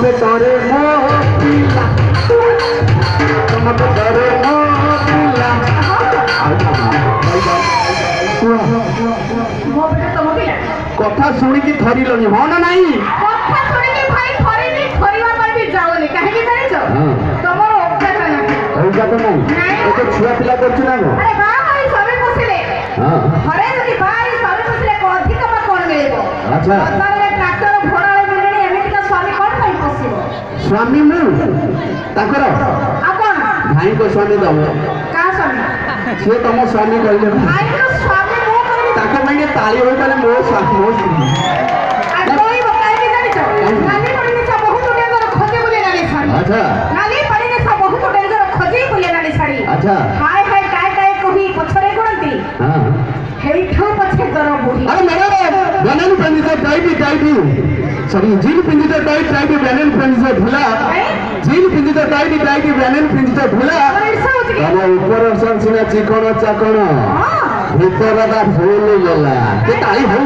पेटरे मो पिला तुम पेटरे मो पिला मो बेटा तुम पिला कथा सुनी की थरिलनी हो ना नहीं कथा सुनी की भाई थरिनी थरिवा पर भी जाओनी काहे की जानि छ तमरो ओका नहीं ओका तो नहीं ए तो छुआ पिला करछु ना गो अरे बा भाई सबे बसिले हां हरे যদি भाई सबे बसिले को अधिक मा कोन मिलेबो अच्छा तारे ट्रैक्टर घोड़ा ले मिलेनी एमिति का स्वामी कोन भाई पसिबो स्वामी मु ताकर आ कोन भाई को स्वामी दबो का स्वामी से तम स्वामी कहले भाई को स्वामी मो करबी ताके माने ताली होई ताले मो स्वामी मो आ कोई बताई के जानि छ नानी पड़ी ने सब बहुत डेंजर खोजे बोले नानी छाड़ी अच्छा नानी पड़ी ने सब बहुत डेंजर खोजे बोले नानी छाड़ी अच्छा हाय हाय काय काय कही पछरे कोणती हां हेई ठो पछे जरा बुढ़ी अरे मेरा बनन पंडित टाइटी सॉरी जील पंडित टाइटी बनन पंडित भुला जील पंडित टाइटी बनन पंडित भुला हम ऊपर संसिना चिकन चाकन भीतर दा फूल गेला के ताई हो